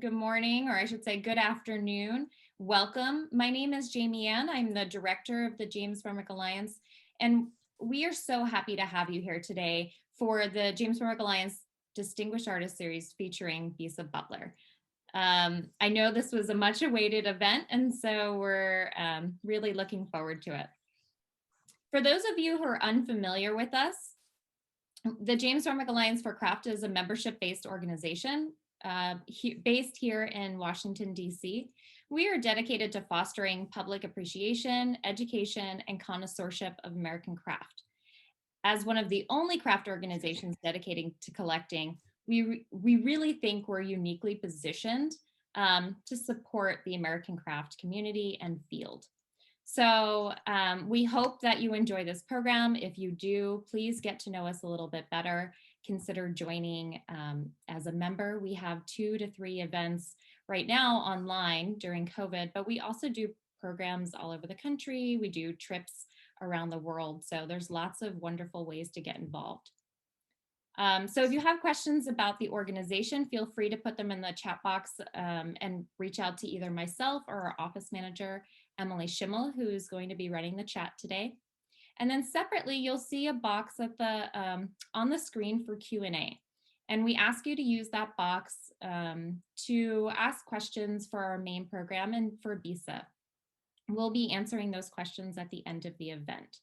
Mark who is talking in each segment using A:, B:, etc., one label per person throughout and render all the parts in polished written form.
A: good morning, or I should say good afternoon. Welcome. My name is Jamie Ann. I'm the director of the James Renwick Alliance, and we are so happy to have you here today for the James Renwick Alliance Distinguished Artist Series featuring Bisa Butler. I know this was a much awaited event, and so we're really looking forward to it. For those of you who are unfamiliar with us, the James Renwick Alliance for Craft is a membership-based organization based here in Washington, D.C. We are dedicated to fostering public appreciation, education, and connoisseurship of American craft. As one of the only craft organizations dedicating to collecting, we really think we're uniquely positioned to support the American craft community and field. So we hope that you enjoy this program. If you do, please get to know us a little bit better. Consider joining as a member. We have 2 to 3 events right now online during COVID, but we also do programs all over the country. We do trips around the world. So there's lots of wonderful ways to get involved. So if you have questions about the organization, feel free to put them in the chat box and reach out to either myself or our office manager, Emily Schimmel, who is going to be running the chat today. And then separately, you'll see a box at on the screen for Q&A. And we ask you to use that box to ask questions for our main program and for Bisa. We'll be answering those questions at the end of the event.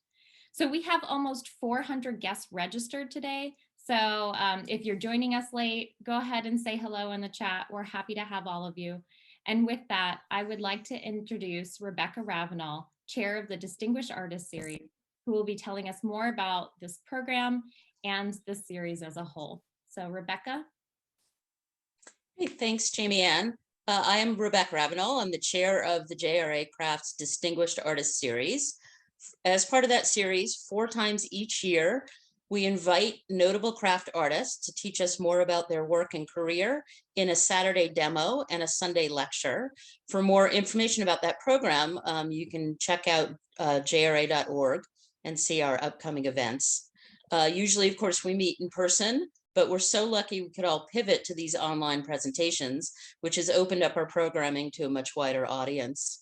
A: So we have almost 400 guests registered today. So if you're joining us late, go ahead and say hello in the chat. We're happy to have all of you. And with that, I would like to introduce Rebecca Ravenel, chair of the Distinguished Artist Series, who will be telling us more about this program and the series as a whole. So Rebecca.
B: Hey, thanks, Jamie Ann. I am Rebecca Ravenel. I'm the chair of the JRACraft's Distinguished Artist Series. As part of that series, 4 times each year, we invite notable craft artists to teach us more about their work and career in a Saturday demo and a Sunday lecture. For more information about that program, you can check out jra.org and see our upcoming events. Usually, of course, we meet in person, but we're so lucky we could all pivot to these online presentations, which has opened up our programming to a much wider audience.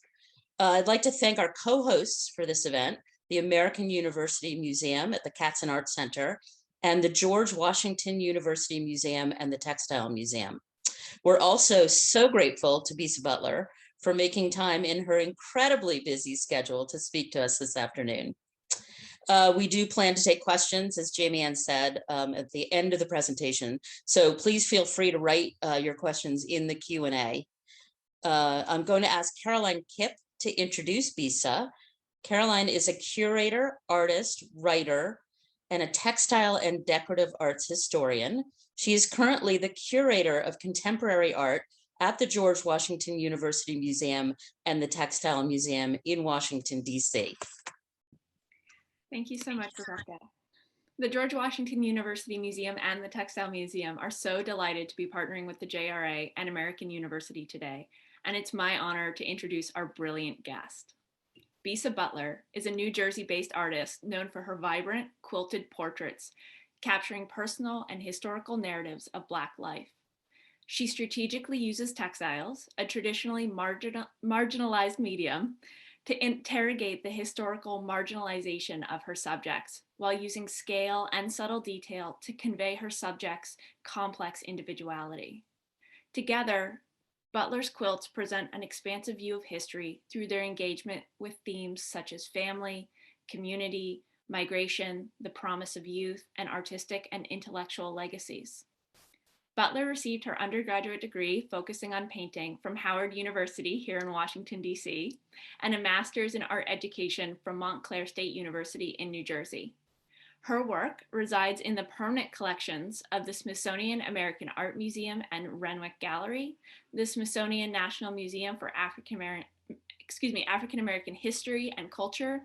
B: I'd like to thank our co-hosts for this event, the American University Museum at the Katzen Art Center, and the George Washington University Museum and the Textile Museum. We're also so grateful to Bisa Butler for making time in her incredibly busy schedule to speak to us this afternoon. We do plan to take questions, as Jamie Ann said, at the end of the presentation. So please feel free to write your questions in the Q&A. I'm going to ask Caroline Kipp to introduce Bisa. Caroline is a curator, artist, writer, and a textile and decorative arts historian. She is currently the curator of contemporary art at the George Washington University Museum and the Textile Museum in Washington, D.C.
C: Thank you so much, Rebecca. The George Washington University Museum and the Textile Museum are so delighted to be partnering with the JRA and American University today, and it's my honor to introduce our brilliant guest. Bisa Butler is a New Jersey-based artist known for her vibrant, quilted portraits, capturing personal and historical narratives of Black life. She strategically uses textiles, a traditionally marginalized medium, to interrogate the historical marginalization of her subjects, while using scale and subtle detail to convey her subjects' complex individuality. Together, Butler's quilts present an expansive view of history through their engagement with themes such as family, community, migration, the promise of youth, and artistic and intellectual legacies. Butler received her undergraduate degree focusing on painting from Howard University here in Washington, D.C., and a master's in art education from Montclair State University in New Jersey. Her work resides in the permanent collections of the Smithsonian American Art Museum and Renwick Gallery, the Smithsonian National Museum for African American History and Culture,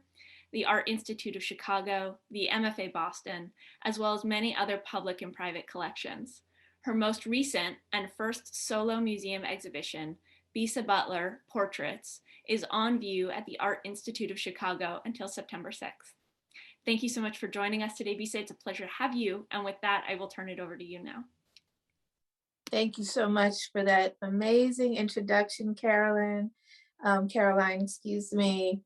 C: the Art Institute of Chicago, the MFA Boston, as well as many other public and private collections. Her most recent and first solo museum exhibition, Bisa Butler Portraits, is on view at the Art Institute of Chicago until September 6th. Thank you so much for joining us today, Bisa. It's a pleasure to have you. And with that, I will turn it over to you now.
D: Thank you so much for that amazing introduction, Caroline, excuse me.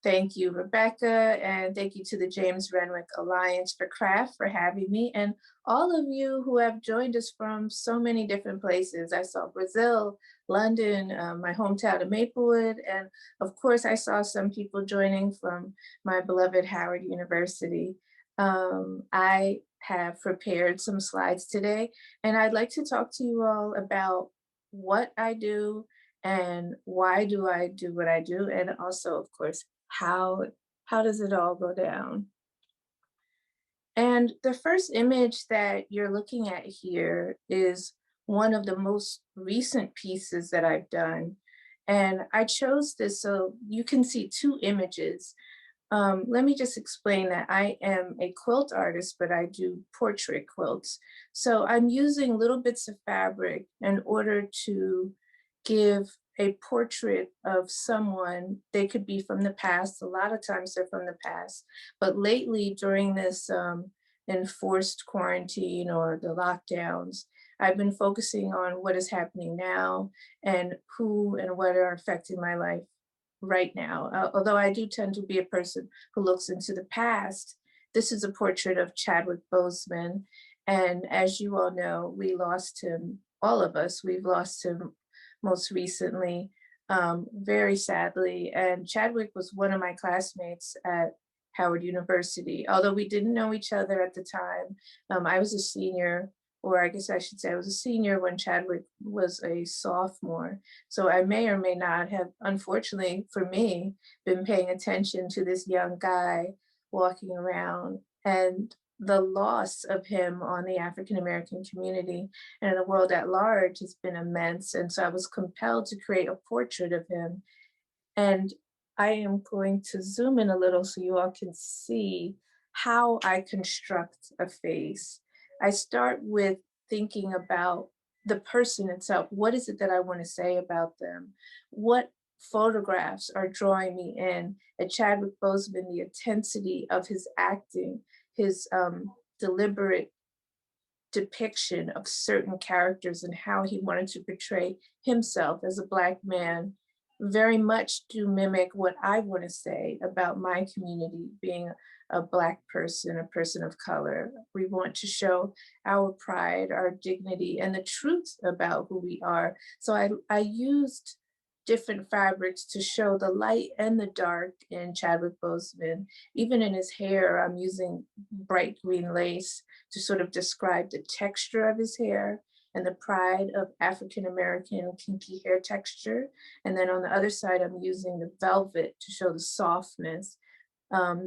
D: Thank you, Rebecca, and thank you to the James Renwick Alliance for Craft for having me, and all of you who have joined us from so many different places. I saw Brazil, London, my hometown of Maplewood, and of course I saw some people joining from my beloved Howard University. I have prepared some slides today, and I'd like to talk to you all about what I do and why do I do what I do, and also, of course, how does it all go down? And the first image that you're looking at here is one of the most recent pieces that I've done. And I chose this so you can see two images. Let me just explain that I am a quilt artist, but I do portrait quilts. So I'm using little bits of fabric in order to give a portrait of someone. They could be from the past. A lot of times they're from the past. But lately, during this enforced quarantine or the lockdowns, I've been focusing on what is happening now and who and what are affecting my life right now. Although I do tend to be a person who looks into the past, this is a portrait of Chadwick Boseman. And as you all know, we lost him, all of us, we've lost him most recently, very sadly. And Chadwick was one of my classmates at Howard University. Although we didn't know each other at the time, I was a senior, or I guess I should say I was a senior when Chadwick was a sophomore. So I may or may not have, unfortunately for me, been paying attention to this young guy walking around. And the loss of him on the African American community and the world at large has been immense. And so I was compelled to create a portrait of him. And I am going to zoom in a little so you all can see how I construct a face. I start with thinking about the person itself. What is it that I want to say about them? What photographs are drawing me in? At Chadwick Boseman, the intensity of his acting, his deliberate depiction of certain characters and how he wanted to portray himself as a Black man very much do mimic what I want to say about my community, being a Black person, a person of color. We want to show our pride, our dignity, and the truth about who we are. So I used different fabrics to show the light and the dark in Chadwick Boseman. Even in his hair, I'm using bright green lace to sort of describe the texture of his hair and the pride of African American kinky hair texture. And then on the other side, I'm using the velvet to show the softness.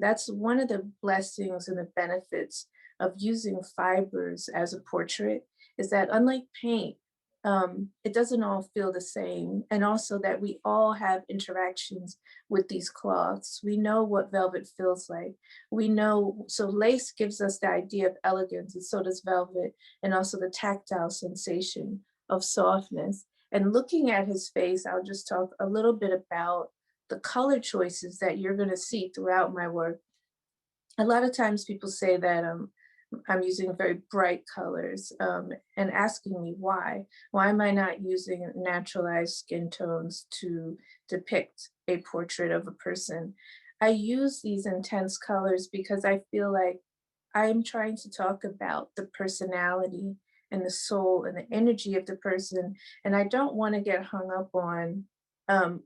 D: That's one of the blessings and the benefits of using fibers as a portrait, is that unlike paint, it doesn't all feel the same. And also that we all have interactions with these cloths. We know what velvet feels like. We know, so lace gives us the idea of elegance, and so does velvet, and also the tactile sensation of softness. And looking at his face, I'll just talk a little bit about the color choices that you're gonna see throughout my work. A lot of times people say that I'm using very bright colors and asking me why. Why am I not using naturalized skin tones to depict a portrait of a person? I use these intense colors because I feel like I'm trying to talk about the personality and the soul and the energy of the person. And I don't want to get hung up on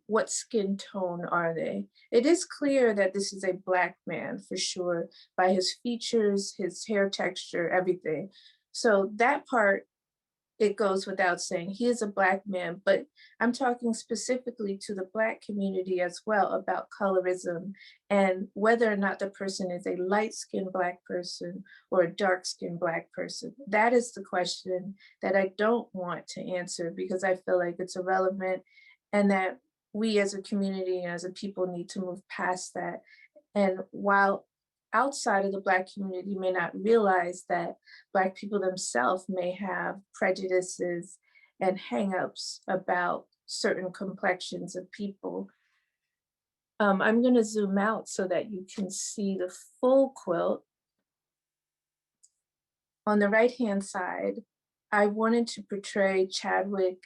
D: what skin tone are they. It is clear that this is a Black man for sure, by his features, his hair texture, everything. So that part, it goes without saying, he is a Black man, but I'm talking specifically to the Black community as well about colorism and whether or not the person is a light-skinned Black person or a dark-skinned Black person. That is the question that I don't want to answer because I feel like it's irrelevant, and that we as a community and as a people need to move past that. And while outside of the Black community may not realize that Black people themselves may have prejudices and hangups about certain complexions of people. I'm going to zoom out so that you can see the full quilt. On the right-hand side, I wanted to portray Chadwick.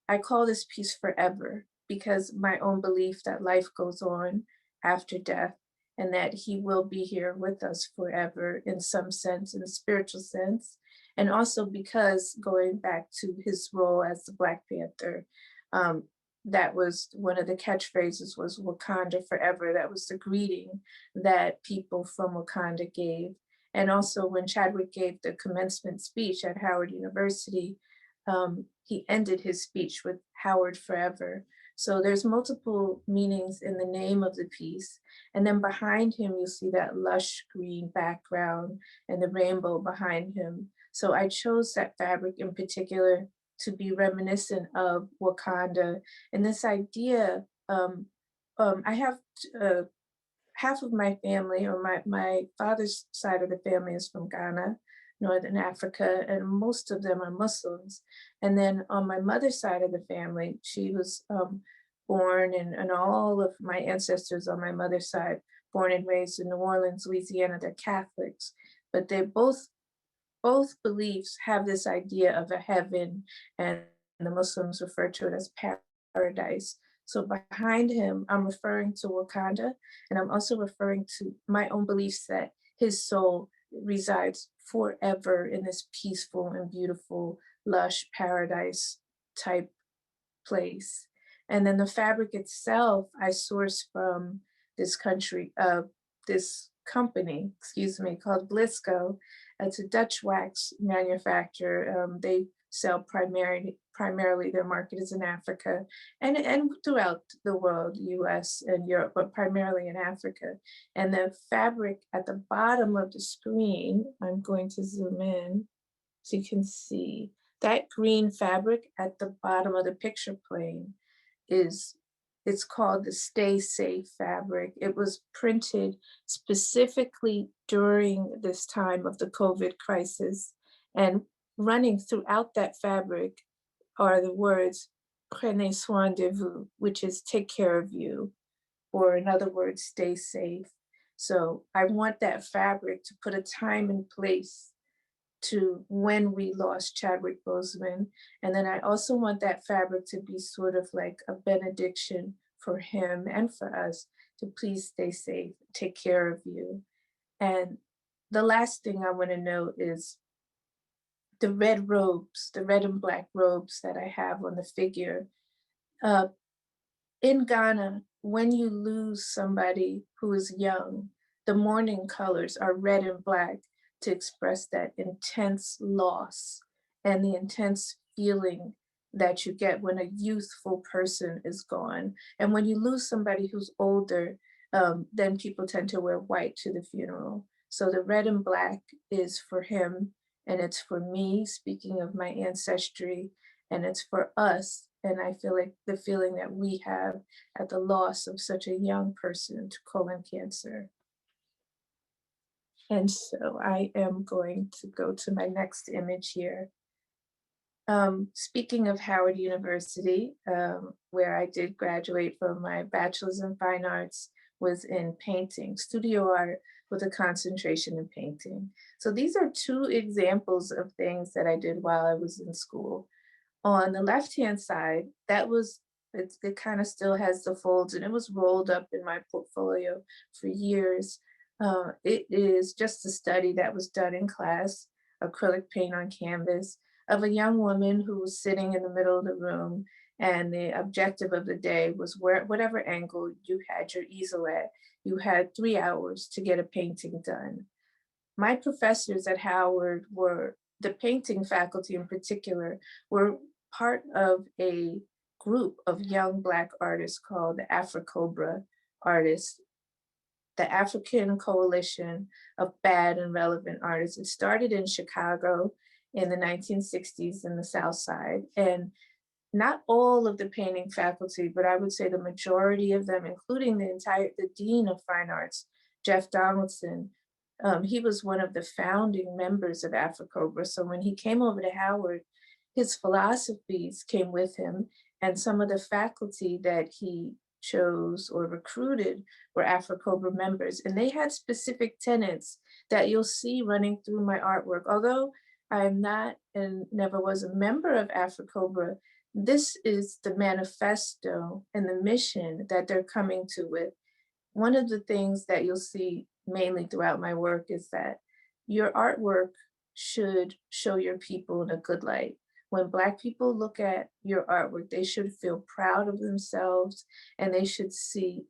D: I call this piece Forever because my own belief that life goes on after death and that he will be here with us forever in some sense, in a spiritual sense. And also because going back to his role as the Black Panther, um, that was one of the catchphrases was Wakanda Forever. That was the greeting that people from Wakanda gave. And also when Chadwick gave the commencement speech at Howard University, he ended his speech with Howard Forever. So there's multiple meanings in the name of the piece. And then behind him, you'll see that lush green background and the rainbow behind him. So I chose that fabric in particular to be reminiscent of Wakanda and this idea. I have half of my family, or my father's side of the family is from Ghana, Northern Africa, and most of them are Muslims. And then on my mother's side of the family, she was born, and all of my ancestors on my mother's side, born and raised in New Orleans, Louisiana, they're Catholics. But they both beliefs have this idea of a heaven, and the Muslims refer to it as paradise. So behind him, I'm referring to Wakanda, and I'm also referring to my own beliefs that his soul resides forever in this peaceful and beautiful, lush paradise type place. And then the fabric itself, I source from this company, excuse me, called Blisco. It's a Dutch wax manufacturer. They sell primarily their market is in Africa and throughout the world, US and Europe, but primarily in Africa. And the fabric at the bottom of the screen, I'm going to zoom in so you can see that green fabric at the bottom of the picture plane it's called the Stay Safe fabric. It was printed specifically during this time of the COVID crisis, and running throughout that fabric are the words "Prenez soin de vous," which is take care of you, or in other words, stay safe. So I want that fabric to put a time and place to when we lost Chadwick Boseman. And then I also want that fabric to be sort of like a benediction for him and for us to please stay safe, take care of you. And the last thing I want to note is the red robes, the red and black robes that I have on the figure. Uh, in Ghana, when you lose somebody who is young, the mourning colors are red and black to express that intense loss and the intense feeling that you get when a youthful person is gone. And when you lose somebody who's older, then people tend to wear white to the funeral. So the red and black is for him, and it's for me, speaking of my ancestry, and it's for us. And I feel like the feeling that we have at the loss of such a young person to colon cancer. And so I am going to go to my next image here. Speaking of Howard University, where I did graduate from my bachelor's in fine arts, was in painting, studio art with a concentration in painting. So these are two examples of things that I did while I was in school. On the left-hand side, it kind of still has the folds, and it was rolled up in my portfolio for years. It is just a study that was done in class, acrylic paint on canvas, of a young woman who was sitting in the middle of the room, and the objective of the day was whatever angle you had your easel at, you had 3 hours to get a painting done. My professors at Howard were, the painting faculty in particular, were part of a group of young Black artists called the Africobra artists, the African Coalition of Bad and Relevant Artists. It started in Chicago in the 1960s in the South Side. And not all of the painting faculty, but I would say the majority of them, including the Dean of Fine Arts, Jeff Donaldson, he was one of the founding members of Africobra. So when he came over to Howard, his philosophies came with him, and some of the faculty that he chose or recruited were Africobra members, and they had specific tenets that you'll see running through my artwork. Although I am not and never was a member of Africobra, this is the manifesto and the mission that they're coming to with. One of the things that you'll see mainly throughout my work is that your artwork should show your people in a good light. When Black people look at your artwork, they should feel proud of themselves and they should see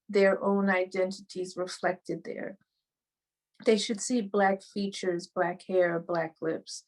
D: their own identities reflected there. They should see Black features, Black hair, Black lips.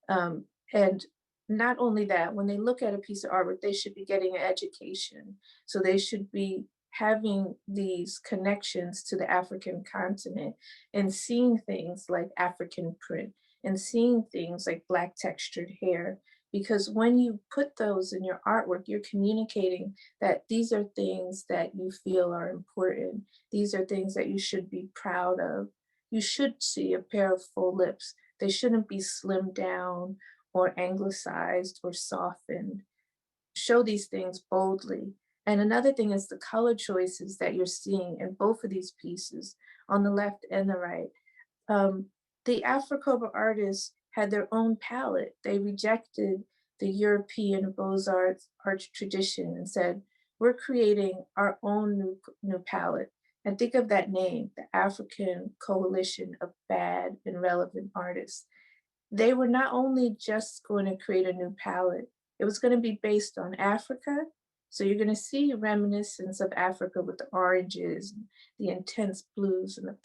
D: And not only that, when they look at a piece of artwork, they should be getting an education. So they should be having these connections to the African continent and seeing things like African print and seeing things like Black textured hair. Because when you put those in your artwork, you're communicating that these are things that you feel are important. These are things that you should be proud of. You should see a pair of full lips. They shouldn't be slimmed down or anglicized or softened. Show these things boldly. And another thing is the color choices that you're seeing in both of these pieces on the left and the right. The Africobra artists had their own palette. They rejected the European Beaux-Arts art tradition and said, we're creating our own new palette. And think of that name, the African Coalition of Bad and Relevant Artists. They were not only just going to create a new palette, it was going to be based on Africa. So you're going to see reminiscence of Africa with the oranges, the intense blues, and the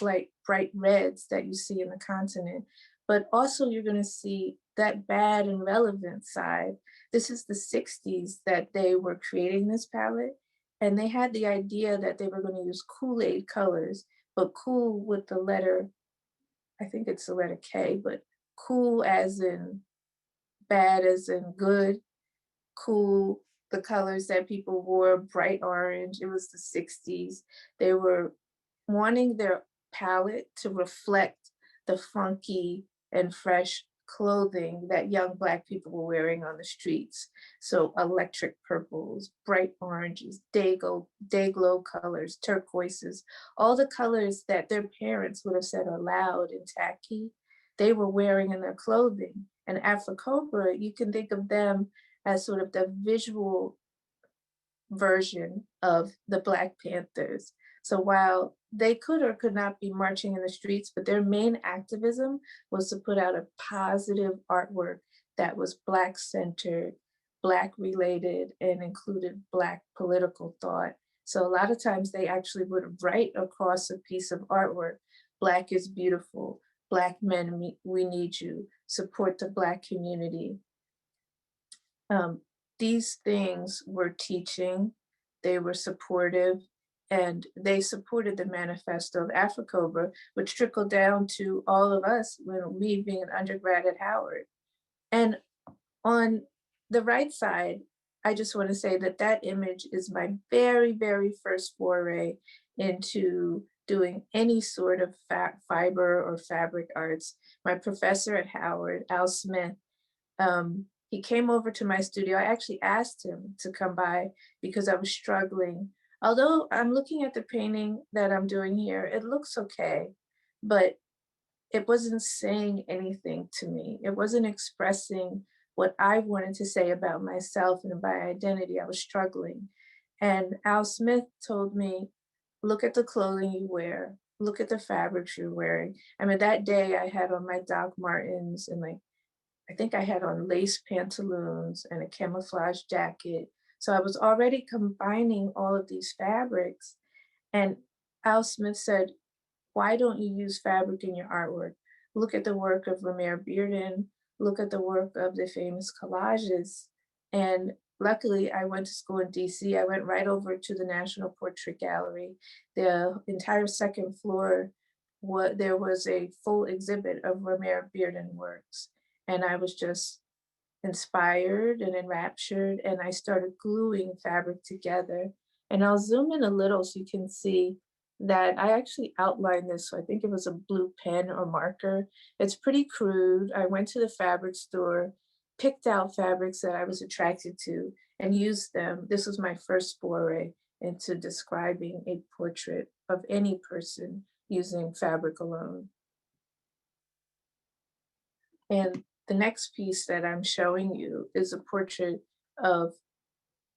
D: bright reds that you see in the continent. But also you're going to see that bad and relevant side. This is the 60s that they were creating this palette. And they had the idea that they were going to use Kool-Aid colors, but cool with the letter, I think it's the letter K, but cool as in bad as in good, cool, the colors that people wore, bright orange. It was the 60s. They were wanting their palette to reflect the funky and fresh clothing that young Black people were wearing on the streets. So electric purples, bright oranges, day glow colors, turquoises, all the colors that their parents would have said are loud and tacky, they were wearing in their clothing. And Africobra, you can think of them as sort of the visual version of the Black Panthers. So while they could or could not be marching in the streets, but their main activism was to put out a positive artwork that was Black centered, Black related, and included Black political thought. So a lot of times they actually would write across a piece of artwork, Black is beautiful, Black men, we need you, support the Black community. These things were teaching, they were supportive, and they supported the manifesto of Africobra, which trickled down to all of us when me being an undergrad at Howard. And on the right side, I just want to say that that image is my very, very first foray into doing any sort of fiber or fabric arts. My professor at Howard, Al Smith, he came over to my studio. I actually asked him to come by because I was struggling. Although I'm looking at the painting that I'm doing here, it looks okay, but it wasn't saying anything to me. It wasn't expressing what I wanted to say about myself and my identity. I was struggling. And Al Smith told me, look at the clothing you wear, look at the fabrics you're wearing. I mean, that day I had on my Doc Martens and I think I had on lace pantaloons and a camouflage jacket. So I was already combining all of these fabrics. And Al Smith said, why don't you use fabric in your artwork? Look at the work of Lemire Bearden, look at the work of the famous collages. And luckily I went to school in DC. I went right over to the National Portrait Gallery. The entire second floor, there was a full exhibit of Lemire Bearden works. And I was just inspired and enraptured, and I started gluing fabric together. And I'll zoom in a little so you can see that I actually outlined this. So I think it was a blue pen or marker. It's pretty crude. I went to the fabric store, picked out fabrics that I was attracted to, and used them. This was my first foray into describing a portrait of any person using fabric alone. And the next piece that I'm showing you is a portrait of,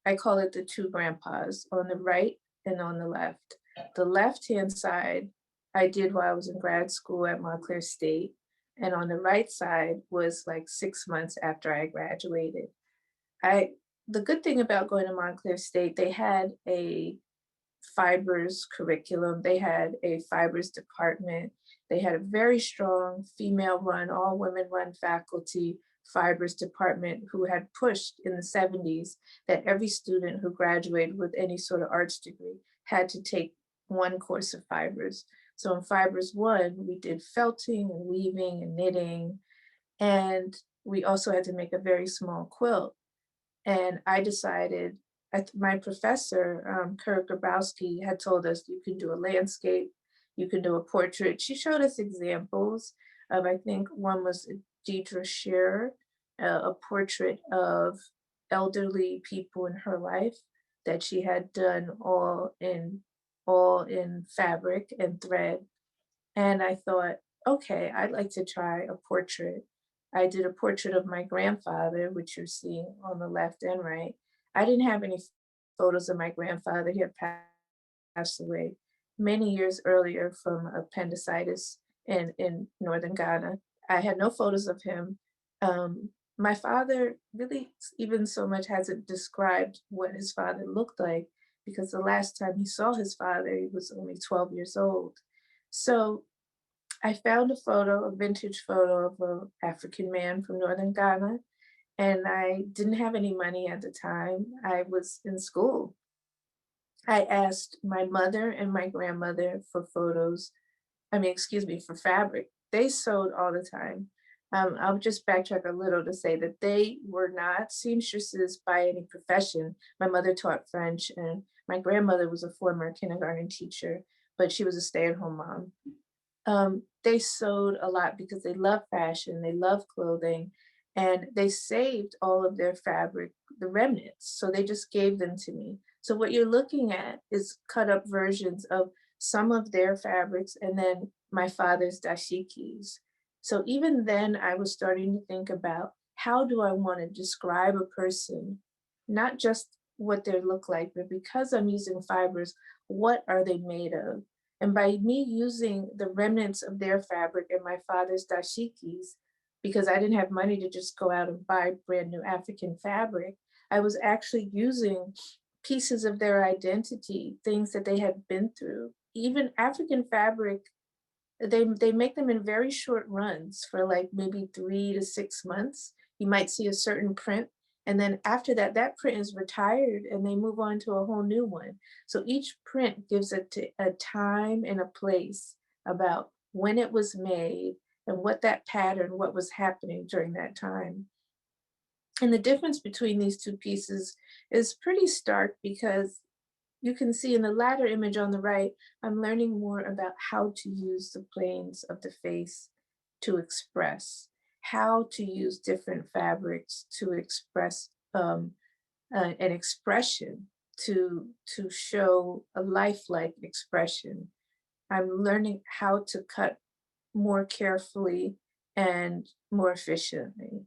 D: I call it the two grandpas, on the right and on the left. The left-hand side, I did while I was in grad school at Montclair State. And on the right side was like 6 months after I graduated. The good thing about going to Montclair State, they had a fibers curriculum. They had a fibers department. They had a very strong female run, all women run faculty fibers department who had pushed in the 70s that every student who graduated with any sort of arts degree had to take one course of fibers. So in fibers one, we did felting and weaving and knitting. And we also had to make a very small quilt. And I decided, my professor, Kurt Grabowski, had told us you can do a landscape, you can do a portrait. She showed us examples of, I think one was Deidre Shearer, a portrait of elderly people in her life that she had done all in fabric and thread. And I thought, okay, I'd like to try a portrait. I did a portrait of my grandfather, which you're seeing on the left and right. I didn't have any photos of my grandfather. He had passed away many years earlier from appendicitis in northern Ghana. I had no photos of him. My father really even so much hasn't described what his father looked like, because the last time he saw his father, he was only 12 years old. So I found a photo, a vintage photo of an African man from northern Ghana, and I didn't have any money at the time. I was in school. I asked my mother and my grandmother for photos, for fabric. They sewed all the time. I'll just backtrack a little to say that they were not seamstresses by any profession. My mother taught French, and my grandmother was a former kindergarten teacher, but she was a stay-at-home mom. They sewed a lot because they love fashion, they love clothing, and they saved all of their fabric, the remnants. So they just gave them to me. So what you're looking at is cut up versions of some of their fabrics and then my father's dashikis. So even then I was starting to think about, how do I want to describe a person, not just what they look like, but because I'm using fibers, what are they made of? And by me using the remnants of their fabric and my father's dashikis, because I didn't have money to just go out and buy brand new African fabric, I was actually using pieces of their identity, things that they had been through. Even African fabric, they make them in very short runs for like maybe 3 to 6 months. You might see a certain print, and then after that, that print is retired and they move on to a whole new one. So each print gives a time and a place about when it was made and what that pattern, what was happening during that time. And the difference between these two pieces is pretty stark, because you can see in the latter image on the right, I'm learning more about how to use the planes of the face to express, how to use different fabrics to express an expression, to show a lifelike expression. I'm learning how to cut more carefully and more efficiently.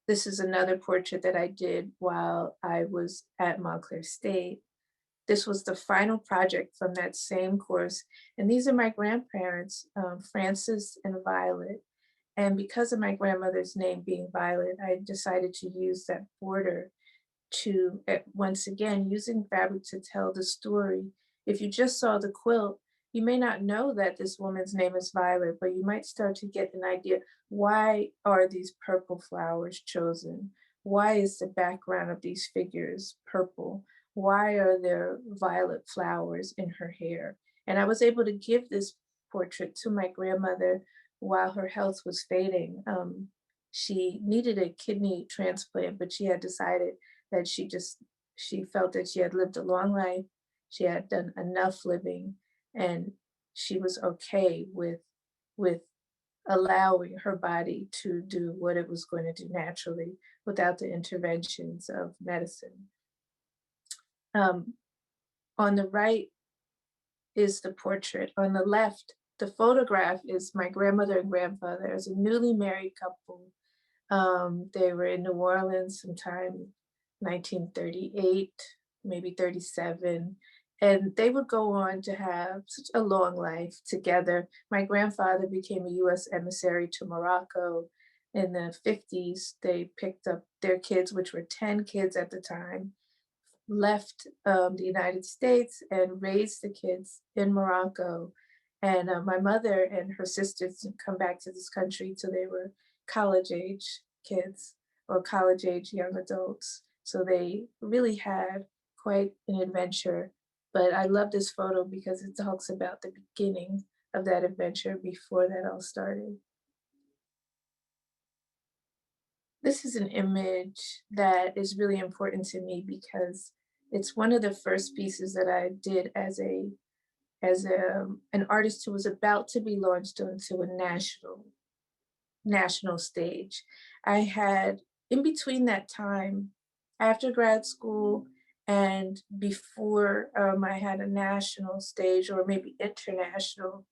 D: This is another portrait that I did while I was at Montclair State. This was the final project from that same course. And these are my grandparents, Francis and Violet. And because of my grandmother's name being Violet, I decided to use that border to, once again, using fabric to tell the story. If you just saw the quilt, you may not know that this woman's name is Violet, but you might start to get an idea, why are these purple flowers chosen? Why is the background of these figures purple? Why are there violet flowers in her hair? And I was able to give this portrait to my grandmother while her health was fading. She needed a kidney transplant, but she had decided that she felt that she had lived a long life, she had done enough living, and she was okay with allowing her body to do what it was going to do naturally without the interventions of medicine. On the right is the portrait. On the left, the photograph is my grandmother and grandfather as a newly married couple. They were in New Orleans sometime 1938, maybe 37. And they would go on to have such a long life together. My grandfather became a US emissary to Morocco in the 50s. They picked up their kids, which were 10 kids at the time, left the United States and raised the kids in Morocco. And my mother and her sisters didn't come back to this country till they were college age kids or college age young adults. So they really had quite an adventure. But I love this photo because it talks about the beginning of that adventure before that all started. This is an image that is really important to me because it's one of the first pieces that I did as an artist who was about to be launched onto a national stage. I had, in between that time, after grad school and before I had a national stage or maybe international,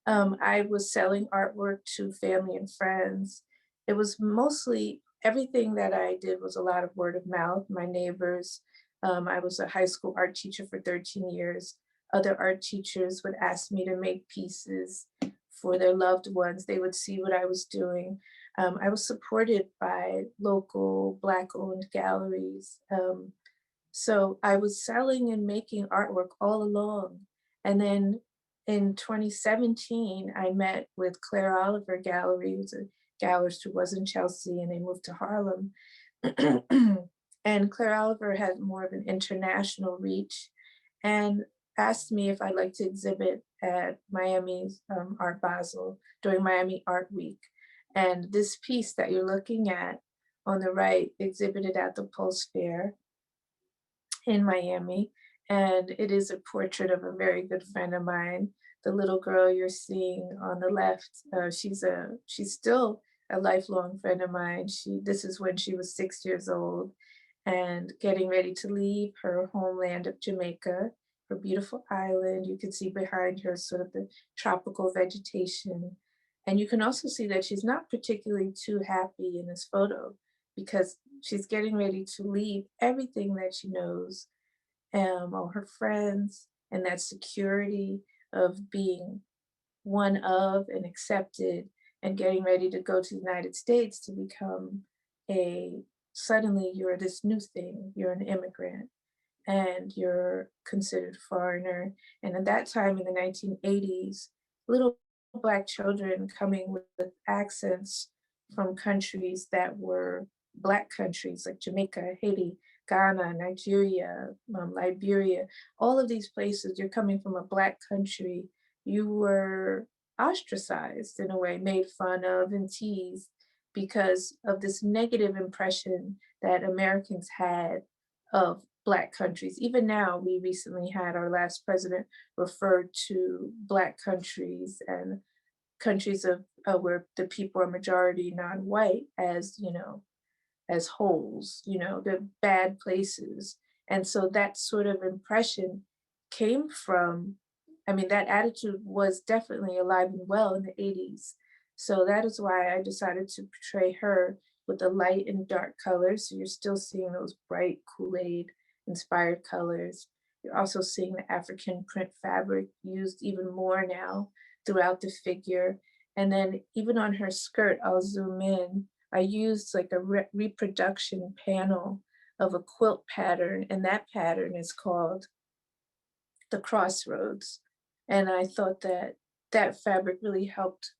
D: I was selling artwork to family and friends. It was mostly everything that I did was a lot of word of mouth. My neighbors, I was a high school art teacher for 13 years. Other art teachers would ask me to make pieces for their loved ones. They would see what I was doing. I was supported by local Black-owned galleries. So I was selling and making artwork all along. And then in 2017, I met with Claire Oliver Gallery, who's a gallerist who was in Chelsea, and they moved to Harlem. And Claire Oliver had more of an international reach and asked me if I'd like to exhibit at Miami's Art Basel during Miami Art Week. And this piece that you're looking at on the right exhibited at the Pulse Fair in Miami. And it is a portrait of a very good friend of mine. The little girl you're seeing on the left, she's still a lifelong friend of mine. This is when she was 6 years old and getting ready to leave her homeland of Jamaica, her beautiful island. You can see behind her sort of the tropical vegetation. And you can also see that she's not particularly too happy in this photo because she's getting ready to leave everything that she knows, all her friends, and that security of being one of and accepted and getting ready to go to the United States to become suddenly you're this new thing, you're an immigrant and you're considered foreigner. And at that time in the 1980s, little Black children coming with accents from countries that were Black countries like Jamaica, Haiti, Ghana, Nigeria, Liberia, all of these places, you're coming from a Black country, you were ostracized in a way, made fun of and teased because of this negative impression that Americans had of Black countries. Even now, we recently had our last president referred to Black countries and countries of where the people are majority non-white as, as holes, they're bad places. And so that sort of impression came from, that attitude was definitely alive and well in the 80s. So that is why I decided to portray her with the light and dark colors. So you're still seeing those bright Kool-Aid inspired colors. You're also seeing the African print fabric used even more now throughout the figure. And then even on her skirt, I'll zoom in, I used like a reproduction panel of a quilt pattern, and that pattern is called the Crossroads. And I thought that that fabric really helped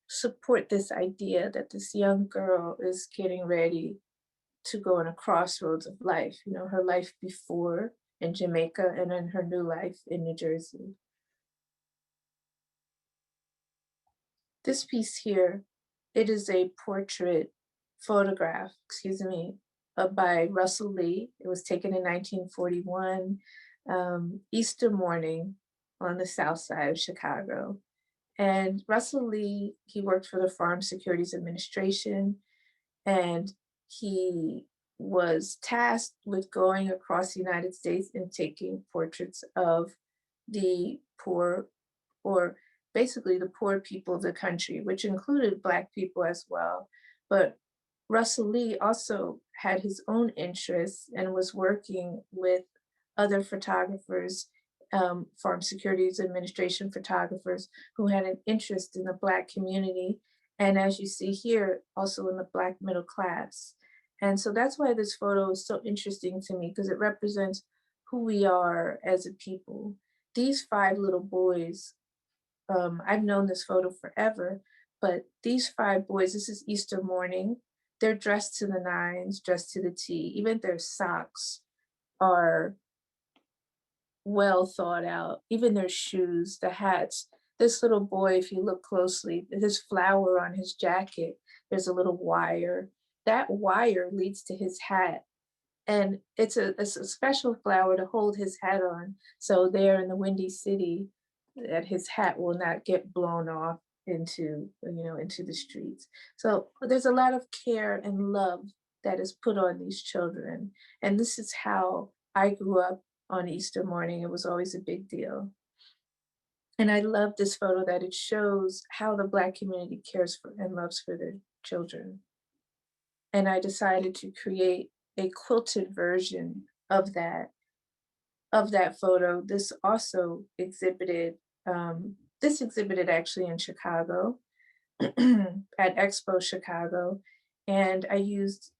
D: support this idea that this young girl is getting ready to go on a crossroads of life, her life before in Jamaica and then her new life in New Jersey. This piece here, it is a portrait photograph, by Russell Lee. It was taken in 1941, Easter morning on the south side of Chicago. And Russell Lee, he worked for the Farm Securities Administration, and he was tasked with going across the United States and taking portraits of the poor or basically the poor people of the country, which included Black people as well. But Russell Lee also had his own interests and was working with other photographers, Farm Securities Administration photographers who had an interest in the Black community. And as you see here, also in the Black middle class. And so that's why this photo is so interesting to me, because it represents who we are as a people. These 5 little boys, I've known this photo forever, but these 5 boys, this is Easter morning. They're dressed to the nines, dressed to the T. Even their socks are well thought out, even their shoes, the hats. This little boy, if you look closely, his flower on his jacket, there's a little wire. That wire leads to his hat. And it's a special flower to hold his hat on. So there in the Windy City, that his hat will not get blown off into, into the streets. So there's a lot of care and love that is put on these children. And this is how I grew up on Easter morning. It was always a big deal. And I love this photo that it shows how the Black community cares for and loves for their children. And I decided to create a quilted version of that photo. This also exhibited, actually in Chicago at Expo Chicago. And I used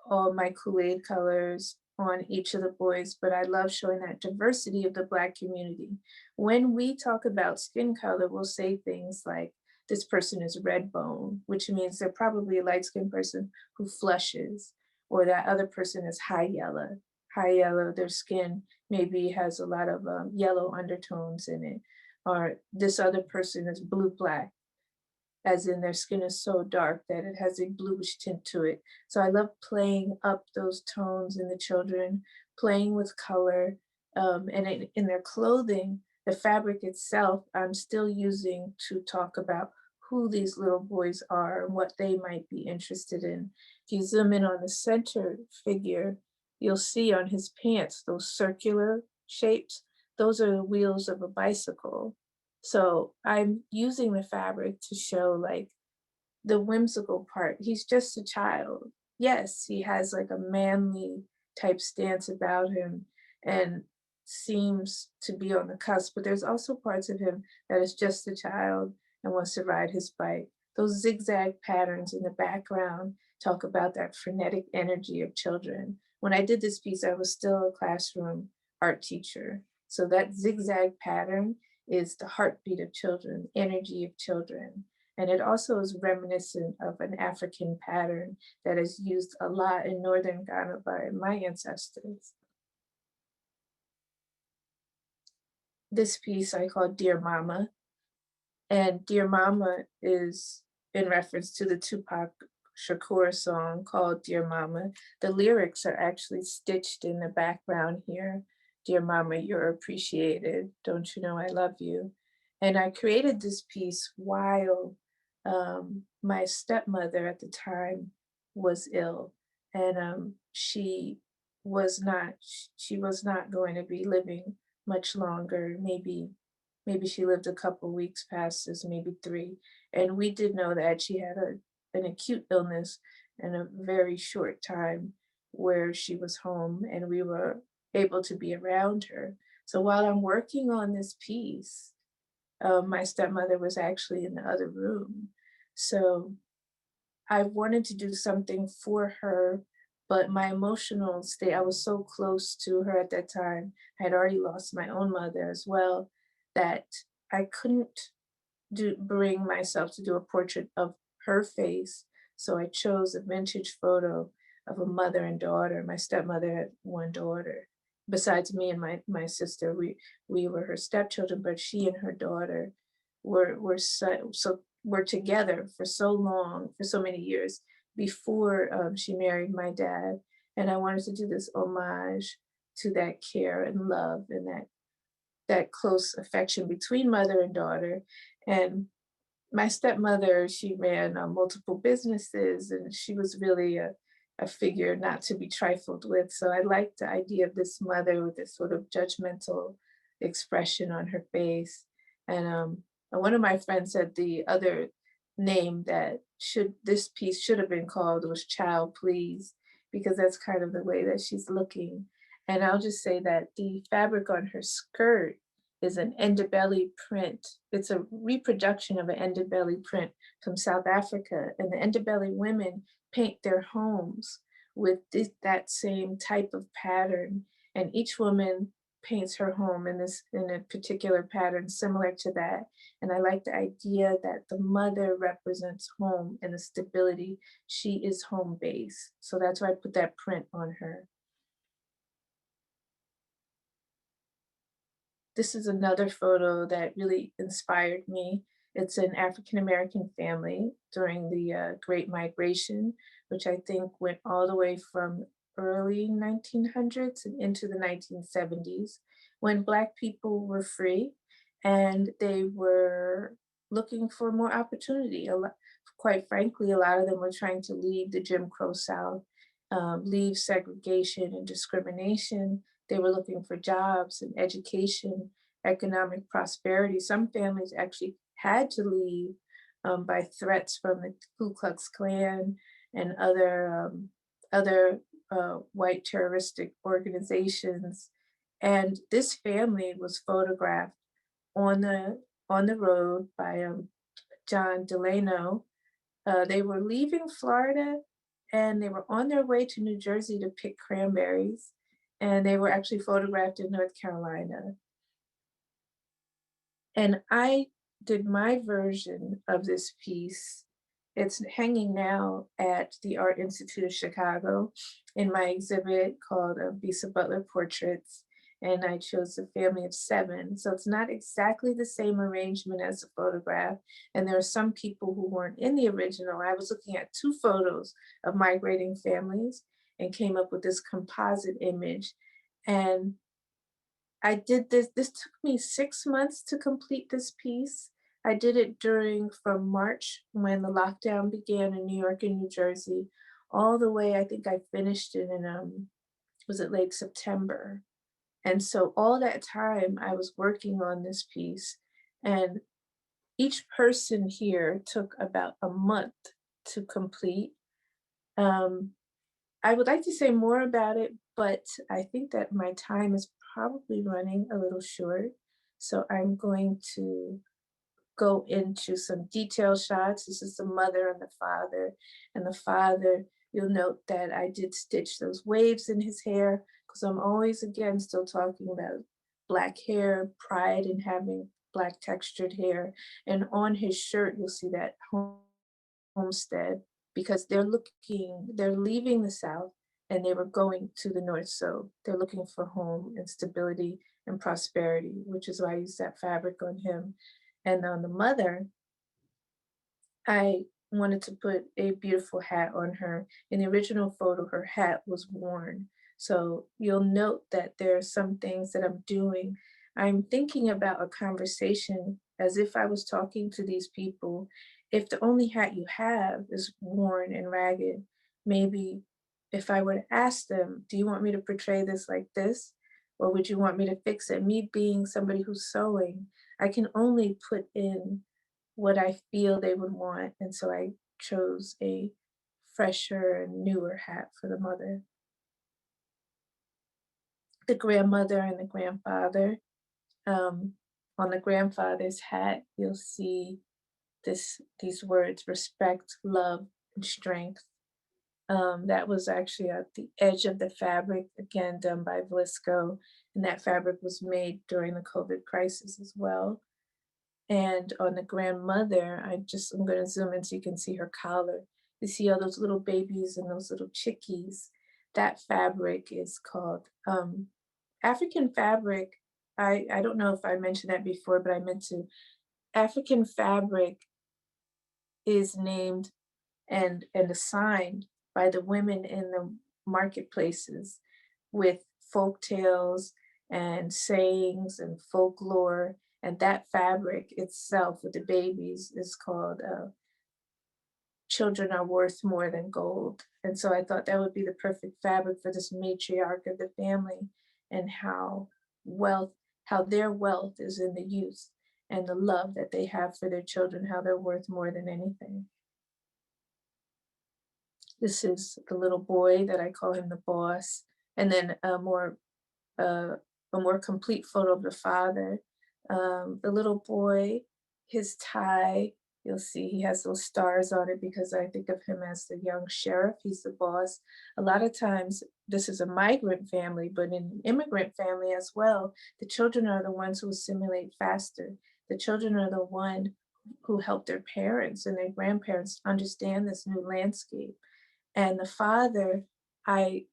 D: all my Kool-Aid colors on each of the boys, but I love showing that diversity of the Black community. When we talk about skin color, we'll say things like, this person is red bone, which means they're probably a light-skinned person who flushes, or that other person is high yellow. High yellow, their skin maybe has a lot of yellow undertones in it. Or this other person is blue-black, as in their skin is so dark that it has a bluish tint to it. So I love playing up those tones in the children, playing with color, and in their clothing, the fabric itself, I'm still using to talk about who these little boys are and what they might be interested in. If you zoom in on the center figure, you'll see on his pants, those circular shapes, those are the wheels of a bicycle. So I'm using the fabric to show like the whimsical part. He's just a child. Yes, he has like a manly type stance about him and seems to be on the cusp, but there's also parts of him that is just a child and wants to ride his bike. Those zigzag patterns in the background talk about that frenetic energy of children. When I did this piece, I was still a classroom art teacher. So that zigzag pattern is the heartbeat of children, energy of children. And it also is reminiscent of an African pattern that is used a lot in Northern Ghana by my ancestors. This piece I call Dear Mama. And Dear Mama is in reference to the Tupac Shakur song called Dear Mama. The lyrics are actually stitched in the background here. Dear Mama, you're appreciated. Don't you know I love you? And I created this piece while my stepmother at the time was ill, and she was not going to be living much longer. Maybe she lived a couple weeks past this, maybe 3. And we did know that she had an acute illness in a very short time where she was home, and we were able to be around her. So while I'm working on this piece, my stepmother was actually in the other room. So I wanted to do something for her, but my emotional state, I was so close to her at that time. I had already lost my own mother as well, that I couldn't bring myself to do a portrait of her face. So I chose a vintage photo of a mother and daughter. My stepmother had 1 daughter. Besides me and my sister, we were her stepchildren, but she and her daughter were together for so long, for so many years before she married my dad. And I wanted to do this homage to that care and love and that close affection between mother and daughter. And my stepmother, she ran multiple businesses, and she was really a figure not to be trifled with. So I liked the idea of this mother with this sort of judgmental expression on her face. And one of my friends said the other name that this piece should have been called was Child Please, because that's kind of the way that she's looking. And I'll just say that the fabric on her skirt is an endobelly print. It's a reproduction of an endobelly print from South Africa. And the endobelly women paint their homes with that same type of pattern. And each woman paints her home in a particular pattern similar to that. And I like the idea that the mother represents home and the stability. She is home base. So that's why I put that print on her. This is another photo that really inspired me. It's an African American family during the Great Migration, which I think went all the way from early 1900s and into the 1970s, when Black people were free and they were looking for more opportunity. Quite frankly, a lot of them were trying to leave the Jim Crow South, leave segregation and discrimination. They were looking for jobs and education, economic prosperity. Some families actually had to leave by threats from the Ku Klux Klan and other white terroristic organizations. And this family was photographed on the road by John Delano. They were leaving Florida and they were on their way to New Jersey to pick cranberries. And they were actually photographed in North Carolina. And I did my version of this piece. It's hanging now at the Art Institute of Chicago in my exhibit called Bisa Butler Portraits. And I chose a family of 7. So it's not exactly the same arrangement as the photograph. And there are some people who weren't in the original. I was looking at 2 photos of migrating families and came up with this composite image. And I did this took me 6 months to complete this piece. I did it from March when the lockdown began in New York and New Jersey, all the way, I think I finished it in, was it late September? And so all that time I was working on this piece, and each person here took about a month to complete. I would like to say more about it, but I think that my time is probably running a little short. So I'm going to go into some detail shots. This is the mother and the father. And the father, you'll note that I did stitch those waves in his hair because I'm always, again, still talking about Black hair, pride in having Black textured hair. And on his shirt, you'll see that homestead, because they're leaving the South and they were going to the North. So they're looking for home and stability and prosperity, which is why I use that fabric on him. And on the mother, I wanted to put a beautiful hat on her. In the original photo, her hat was worn. So you'll note that there are some things that I'm doing. I'm thinking about a conversation as if I was talking to these people. If the only hat you have is worn and ragged, maybe if I were to ask them, do you want me to portray this like this? Or would you want me to fix it? Me being somebody who's sewing, I can only put in what I feel they would want. And so I chose a fresher and newer hat for the mother. The grandmother and the grandfather. On the grandfather's hat, you'll see these words: respect, love, and strength. That was actually at the edge of the fabric, again done by Vlisco, and that fabric was made during the COVID crisis as well. And on the grandmother, I'm going to zoom in so you can see her collar. You see all those little babies and those little chickies. That fabric is called African fabric. I don't know if I mentioned that before, but I meant to. African fabric is named and assigned by the women in the marketplaces with folk tales and sayings and folklore. And that fabric itself with the babies is called Children Are Worth More Than Gold. And so I thought that would be the perfect fabric for this matriarch of the family, and how their wealth is in the youth. and the love that they have for their children, how they're worth more than anything. This is the little boy that I call him the boss. And then uh, a more complete photo of the father. The little boy, his tie, you'll see he has those stars on it because I think of him as the young sheriff. He's the boss. A lot of times, this is a migrant family, but in an immigrant family as well, the children are the ones who assimilate faster. The children are the one who help their parents and their grandparents understand this new landscape. And the father, I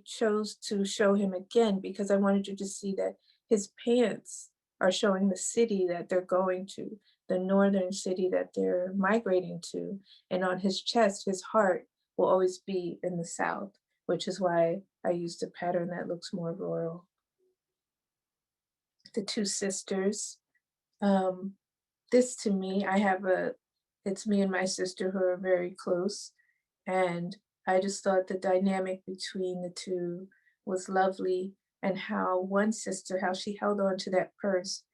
D: chose to show him again because I wanted you to see that his pants are showing the city that they're going to, the northern city that they're migrating to. And on his chest, his heart will always be in the south, which is why I used a pattern that looks more rural. The two sisters. This to me, it's me and my sister who are very close. And I just thought the dynamic between the two was lovely, and how one sister, how she held on to that purse.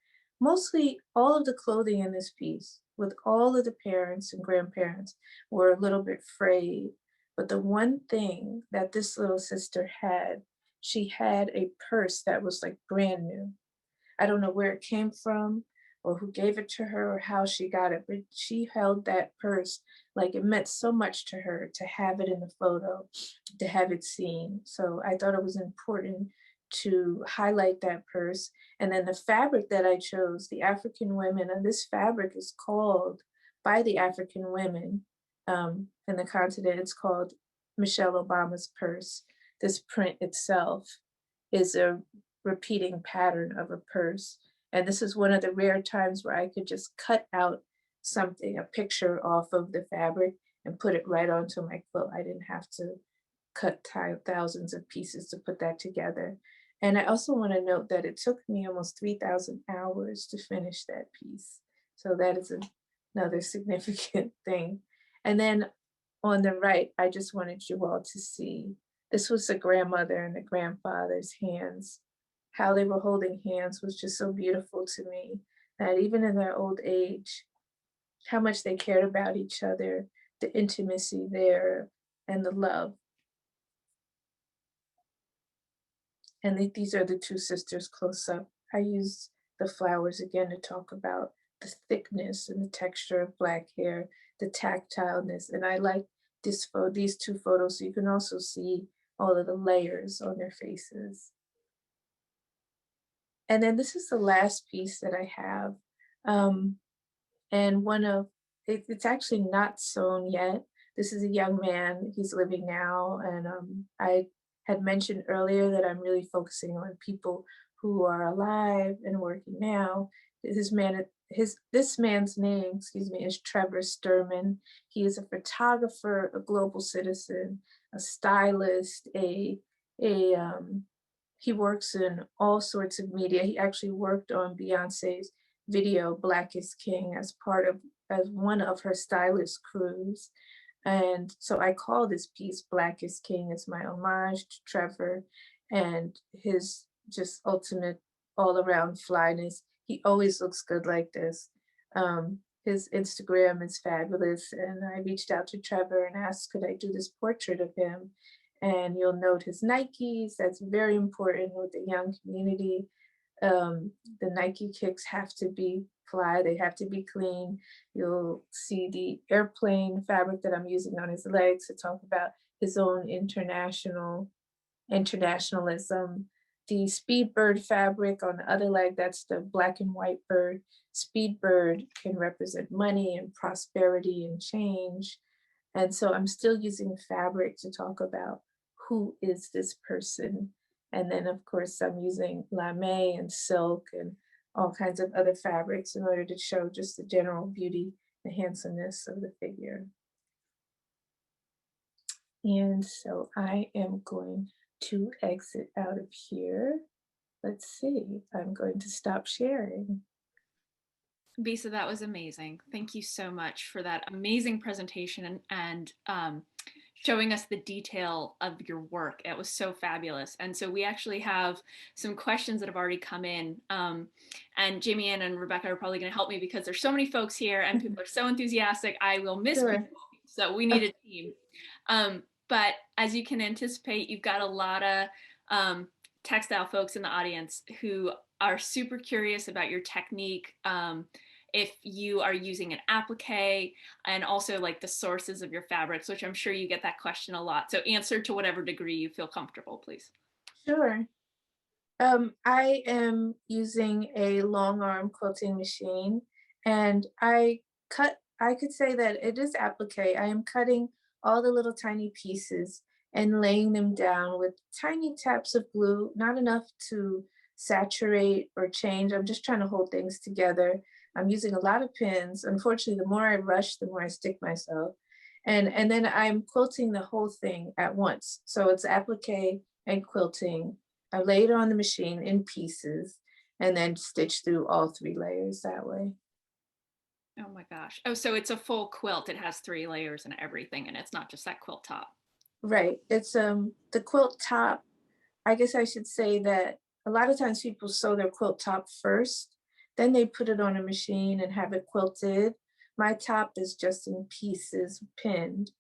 D: Mostly all of the clothing in this piece, with all of the parents and grandparents, were a little bit frayed. But the one thing that this little sister had, she had a purse that was like brand new. I don't know where it came from or who gave it to her or how she got it, but she held that purse like it meant so much to her to have it in the photo, to have it seen. So I thought it was important to highlight that purse. And then the fabric that I chose, the African women, and this fabric is called by the African women in the continent, it's called Michelle Obama's purse. This print itself is a repeating pattern of a purse. And this is one of the rare times where I could just cut out something, a picture off of the fabric and put it right onto my quilt. I didn't have to cut thousands of pieces to put that together. And I also want to note that it took me almost 3,000 hours to finish that piece. So that is another significant thing. And then on the right, I just wanted you all to see, this was the grandmother and the grandfather's hands. How they were holding hands was just so beautiful to me, that even in their old age, how much they cared about each other, the intimacy there, and the love. And these are the two sisters close up. I used the flowers again to talk about the thickness and the texture of black hair, the tactileness. And I like these two photos so you can also see all of the layers on their faces. And then this is the last piece that I have. And it's actually not sewn yet. This is a young man, he's living now. And I had mentioned earlier that I'm really focusing on people who are alive and working now. This man's name, is Trevor Sturman. He is a photographer, a global citizen, a stylist, he works in all sorts of media. He actually worked on Beyonce's video Black is King as one of her stylist crews. And so I call this piece Black is King. It's my homage to Trevor and his just ultimate all around flyness. He always looks good like this. His Instagram is fabulous. And I reached out to Trevor and asked, could I do this portrait of him? And you'll note his Nikes. That's very important with the young community. The Nike kicks have to be fly. They have to be clean. You'll see the airplane fabric that I'm using on his legs to talk about his own internationalism. The Speedbird fabric on the other leg, that's the black and white bird. Speedbird can represent money and prosperity and change. And so I'm still using fabric to talk about who is this person. And then of course I'm using lame and silk and all kinds of other fabrics in order to show just the general beauty, the handsomeness of the figure. And so I am going to exit out of here. Let's see, I'm going to stop sharing.
C: Bisa, that was amazing. Thank you so much for that amazing presentation and showing us the detail of your work. It was so fabulous. And so we actually have some questions that have already come in. And Jamie Ann and Rebecca are probably going to help me because there's so many folks here and people are so enthusiastic. I will miss
D: Sure.
C: people. So we need a team. But as you can anticipate, you've got a lot of textile folks in the audience who are super curious about your technique. If you are using an applique, and also like the sources of your fabrics, which I'm sure you get that question a lot. So answer to whatever degree you feel comfortable, please.
D: Sure. I am using a long arm quilting machine, and I could say that it is applique. I am cutting all the little tiny pieces and laying them down with tiny taps of glue, not enough to saturate or change. I'm just trying to hold things together. I'm using a lot of pins. Unfortunately, the more I rush, the more I stick myself. And then I'm quilting the whole thing at once. So it's applique and quilting. I lay it on the machine in pieces and then stitch through all 3 layers that way.
C: Oh my gosh. Oh, so it's a full quilt. It has 3 layers and everything, and it's not just that quilt top.
D: Right. It's the quilt top. I guess I should say that a lot of times people sew their quilt top first, then they put it on a machine and have it quilted. My top is just in pieces pinned,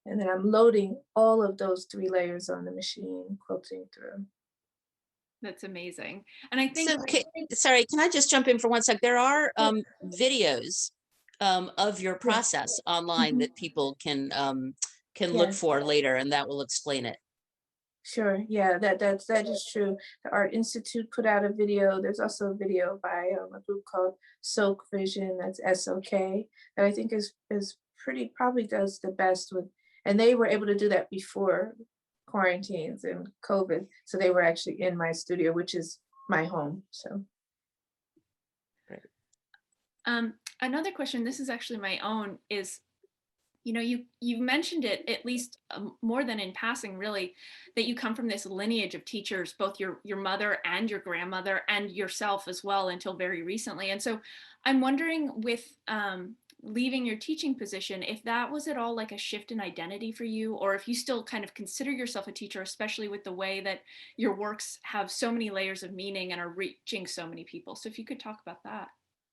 D: and then I'm loading all of those 3 layers on the machine, quilting through.
C: That's amazing. And I think,
B: So, sorry, can I just jump in for one sec? There are videos of your process online that people can look
D: Yes.
B: for later, and that will explain it.
D: Sure. Yeah, that is true. The Art Institute put out a video. There's also a video by a group called Soak Vision. That's SOK. That I think is probably does the best with. And they were able to do that before quarantines and COVID. So they were actually in my studio, which is my home. So.
C: another question, this is actually my own, is, you know, you've mentioned it at least more than in passing, really, that you come from this lineage of teachers, both your mother and your grandmother and yourself as well until very recently. And so I'm wondering, with leaving your teaching position, if that was at all like a shift in identity for you, or if you still kind of consider yourself a teacher, especially with the way that your works have so many layers of meaning and are reaching so many people. So if you could talk about that.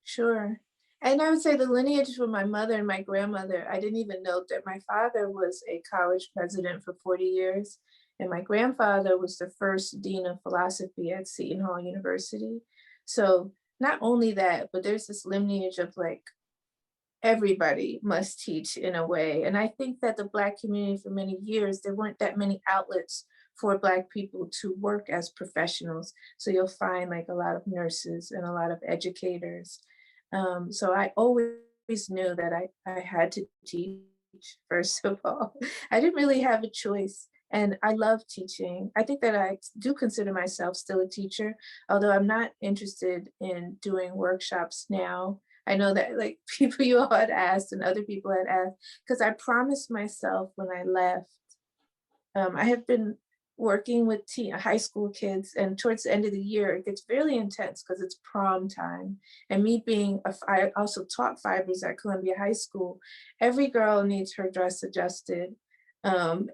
D: Sure. And I would say the lineage from my mother and my grandmother, I didn't even know that my father was a college president for 40 years. And my grandfather was the first dean of philosophy at Seton Hall University. So not only that, but there's this lineage of like, everybody must teach in a way. And I think that the Black community for many years, there weren't that many outlets for Black people to work as professionals. So you'll find like a lot of nurses and a lot of educators. So I always knew that I had to teach, first of all. I didn't really have a choice. And I love teaching. I think that I do consider myself still a teacher, although I'm not interested in doing workshops now. I know that like people you all had asked and other people had asked, because I promised myself when I left, I have been working with high school kids, and towards the end of the year, it gets really intense because it's prom time. And me being, I also taught fibers at Columbia High School. Every girl needs her dress adjusted. And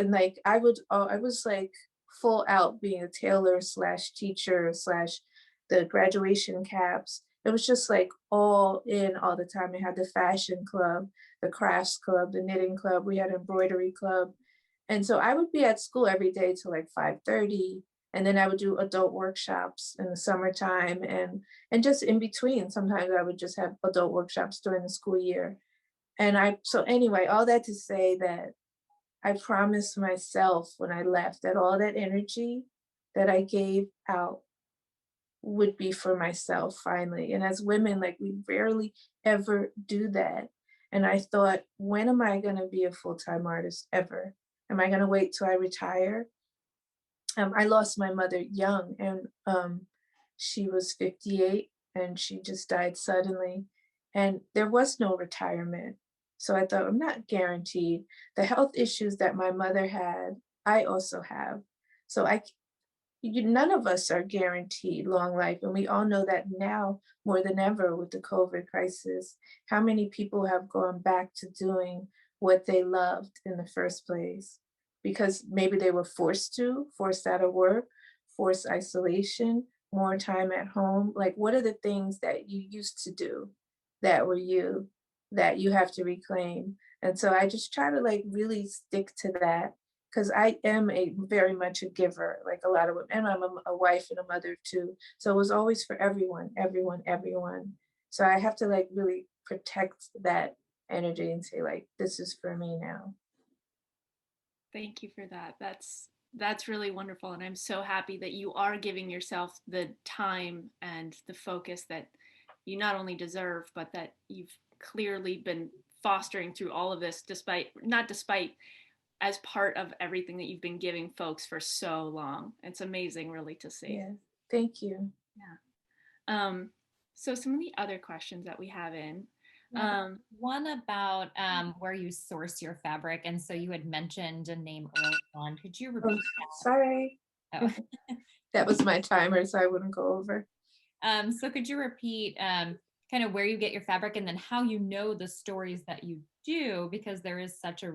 D: like I was like full out being a tailor / teacher / the graduation caps. It was just like all in all the time. I had the fashion club, the crafts club, the knitting club. We had an embroidery club. And so I would be at school every day till like 5:30. And then I would do adult workshops in the summertime and just in between. Sometimes I would just have adult workshops during the school year. So anyway, all that to say that I promised myself when I left that all that energy that I gave out would be for myself finally. And as women, like we rarely ever do that. And I thought, when am I going to be a full-time artist ever? Am I going to wait till I retire? I lost my mother young, and she was 58 and she just died suddenly. And there was no retirement. So I thought, I'm not guaranteed. The health issues that my mother had, I also have. So none of us are guaranteed long life. And we all know that now more than ever with the COVID crisis. How many people have gone back to doing what they loved in the first place, because maybe they were forced out of work, forced isolation, more time at home. Like, what are the things that you used to do that were you, that you have to reclaim? And so I just try to like really stick to that, because I am a very much a giver, like a lot of women, and I'm a wife and a mother too. So it was always for everyone, everyone, everyone. So I have to like really protect that energy and say like, this is for me now.
C: Thank you for that. That's really wonderful, and I'm so happy that you are giving yourself the time and the focus that you not only deserve, but that you've clearly been fostering through all of this, despite as part of everything that you've been giving folks for so long. It's amazing, really, to see.
D: Yeah, thank you.
C: Yeah. So some of the other questions that we have in.
A: One about where you source your fabric. And so you had mentioned a name early on. Could you repeat that?
D: Sorry.
A: Oh.
D: That was my timer, so I wouldn't go over.
A: So could you repeat kind of where you get your fabric, and then how you know the stories that you do, because there is such a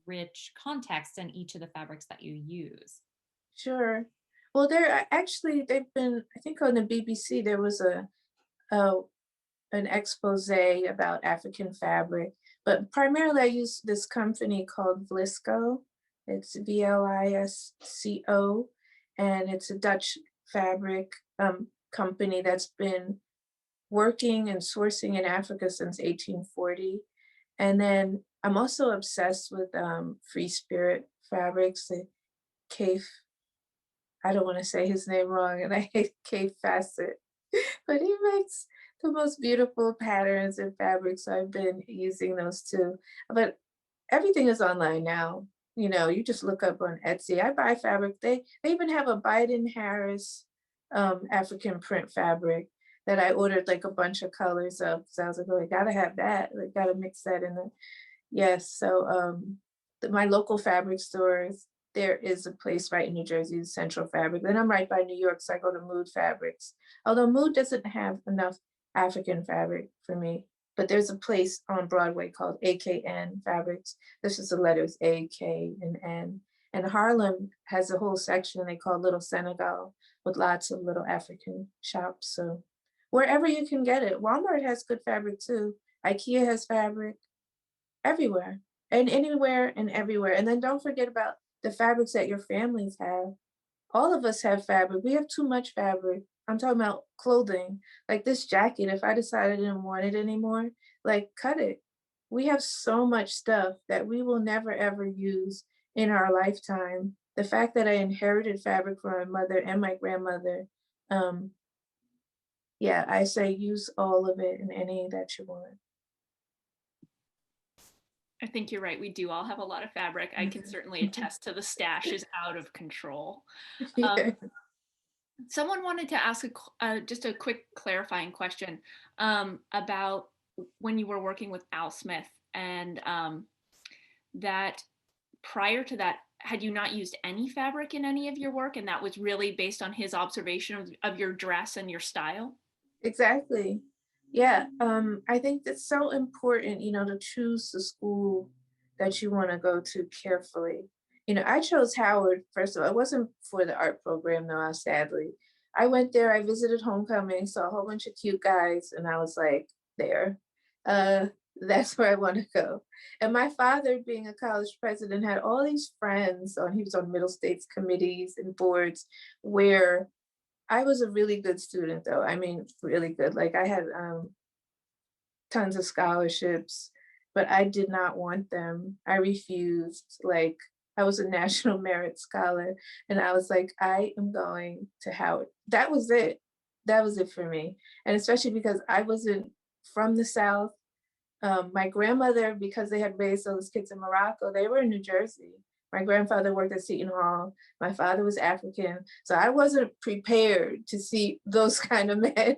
A: rich context in each of the fabrics that you use?
D: Sure. Well, they've been, I think on the BBC, there was an expose about African fabric, but primarily I use this company called Vlisco. It's VLISCO, and it's a Dutch fabric company that's been working and sourcing in Africa since 1840. And then I'm also obsessed with free spirit fabrics, the Cafe, I don't want to say his name wrong, and I hate Cafe Facet, but he makes the most beautiful patterns and fabrics. So I've been using those too. But everything is online now. You know, you just look up on Etsy. I buy fabric. They even have a Biden Harris African print fabric that I ordered like a bunch of colors of. So I was like, oh, I gotta have that. I gotta mix that in. Yes. So my local fabric stores, there is a place right in New Jersey, Central Fabric. Then I'm right by New York, so I go to Mood Fabrics. Although Mood doesn't have enough African fabric for me, but there's a place on Broadway called AKN Fabrics. This is the letters A, K, and N. And Harlem has a whole section they call Little Senegal, with lots of little African shops. So wherever you can get it. Walmart has good fabric too. IKEA has fabric everywhere and anywhere and everywhere. And then don't forget about the fabrics that your families have. All of us have fabric. We have too much fabric. I'm talking about clothing. Like this jacket, if I decided I didn't want it anymore, like cut it. We have so much stuff that we will never ever use in our lifetime. The fact that I inherited fabric from my mother and my grandmother, yeah, I say use all of it and any that you want.
C: I think you're right. We do all have a lot of fabric. I can certainly attest to the stash is out of control. Someone wanted to ask just a quick clarifying question about when you were working with Al Smith, and that prior to that, had you not used any fabric in any of your work, and that was really based on his observation of your dress and your style?
D: Exactly. Yeah, I think that's so important, you know, to choose the school that you want to go to carefully. You know, I chose Howard, first of all. It wasn't for the art program, though, sadly. I went there, I visited homecoming, saw a whole bunch of cute guys, and I was like, there. That's where I want to go. And my father, being a college president, had all these friends he was on Middle States committees and boards where I was a really good student, though. I mean, really good. Like I had tons of scholarships, but I did not want them. I refused. Like I was a National Merit Scholar, and I was like, I am going to Howard. That was it. That was it for me. And especially because I wasn't from the South. My grandmother, because they had raised those kids in Morocco, they were in New Jersey. My grandfather worked at Seton Hall. My father was African. So I wasn't prepared to see those kind of men.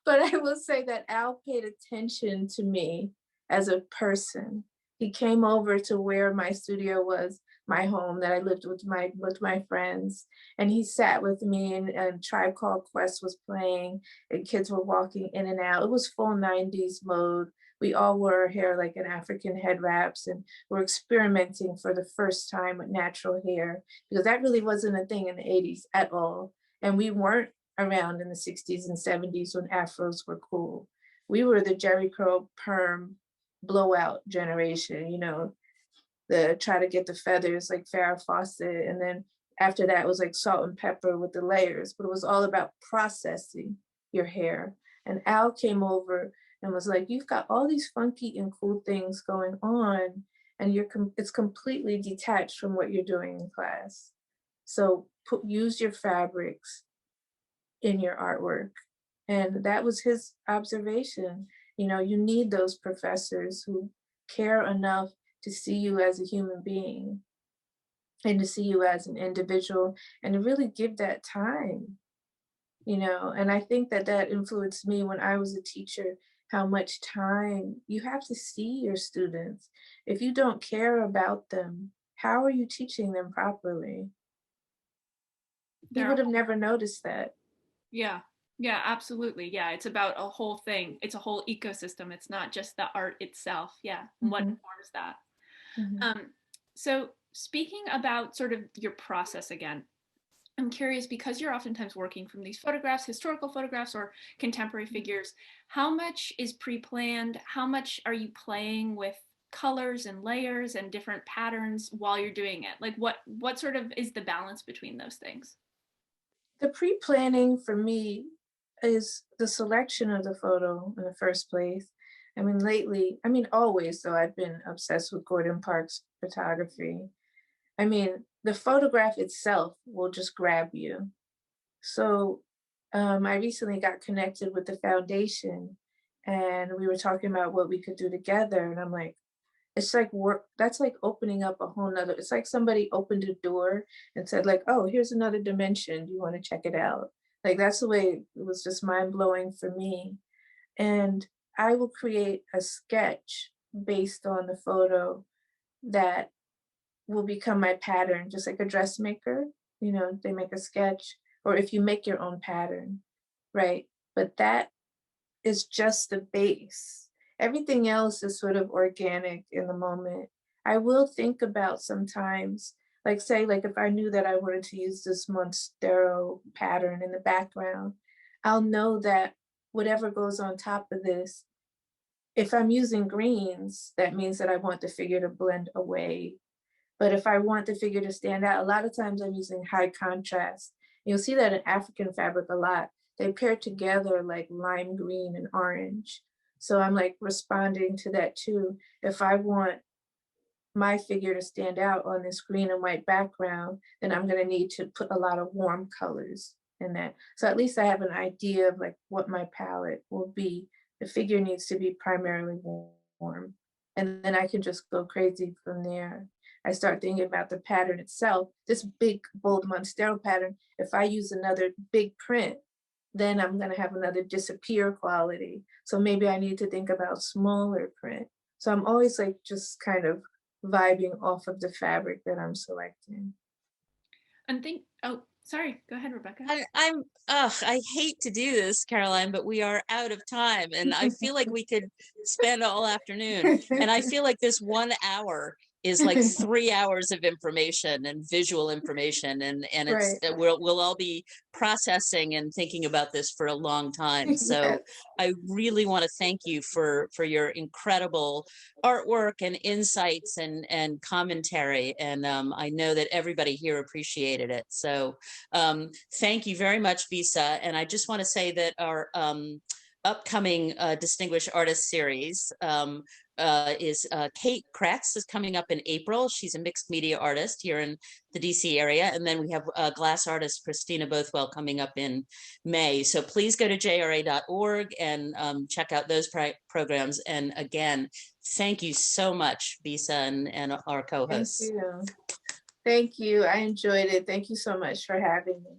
D: But I will say that Al paid attention to me as a person. He came over to where my studio was, my home that I lived with my friends, and he sat with me, and Tribe Called Quest was playing, and kids were walking in and out. It was full 90s mode we all wore our hair like an African head wraps, and we're experimenting for the first time with natural hair, because that really wasn't a thing in the 80s at all. And we weren't around in the 60s and 70s when afros were cool. We were the Jerry curl perm blowout generation, the try to get the feathers like Farrah Fawcett. And then after that was like salt and pepper with the layers, but it was all about processing your hair. And Al came over and was like, you've got all these funky and cool things going on, and it's completely detached from what you're doing in class. So use your fabrics in your artwork. And that was his observation. You need those professors who care enough to see you as a human being and to see you as an individual, and to really give that time, and I think that influenced me when I was a teacher, how much time you have to see your students. If you don't care about them, how are you teaching them properly? You would have never noticed that.
C: Yeah, absolutely. Yeah, it's about a whole thing. It's a whole ecosystem. It's not just the art itself. Yeah, what informs that. So speaking about sort of your process again, I'm curious, because you're oftentimes working from these photographs, historical photographs or contemporary figures, how much is pre-planned? How much are you playing with colors and layers and different patterns while you're doing it? Like what sort of is the balance between those things?
D: The pre-planning for me is the selection of the photo in the first place. Always, though, I've been obsessed with Gordon Parks' photography. The photograph itself will just grab you. So I recently got connected with the foundation, and we were talking about what we could do together. And I'm like, it's like work. That's like opening up a whole nother, it's like somebody opened a door and said like, oh, here's another dimension. Do you want to check it out? Like, that's the way it was, just mind blowing for me. And I will create a sketch based on the photo that will become my pattern, just like a dressmaker. They make a sketch, or if you make your own pattern, right? But that is just the base. Everything else is sort of organic in the moment. I will think about sometimes, like say, like if I knew that I wanted to use this Monstero pattern in the background, I'll know that whatever goes on top of this, if I'm using greens, that means that I want the figure to blend away. But if I want the figure to stand out, a lot of times I'm using high contrast. You'll see that in African fabric a lot. They pair together like lime green and orange. So I'm like responding to that too. If I want my figure to stand out on this green and white background, then I'm gonna need to put a lot of warm colors in that. So at least I have an idea of like what my palette will be. The figure needs to be primarily warm. And then I can just go crazy from there. I start thinking about the pattern itself. This big, bold Monstero pattern, if I use another big print, then I'm gonna have another disappear quality. So maybe I need to think about smaller print. So I'm always like just kind of vibing off of the fabric that I'm selecting.
C: Oh, sorry, go ahead, Rebecca.
B: I hate to do this, Caroline, but we are out of time, and I feel like we could spend all afternoon. And I feel like this 1 hour is like 3 hours of information and visual information, and it's
D: Right.
B: we'll all be processing and thinking about this for a long time. So
D: Yes.
B: I really want to thank you for your incredible artwork and insights and commentary, and I know that everybody here appreciated it. So thank you very much, Bisa. And I just want to say that our upcoming Distinguished Artist Series is Kate Kretz is coming up in April. She's a mixed media artist here in the DC area. And then we have glass artist Christina Bothwell coming up in May. So please go to JRA.org and check out those programs. And again, thank you so much, Bisa and our co-hosts.
D: Thank you. Thank you. I enjoyed it. Thank you so much for having me.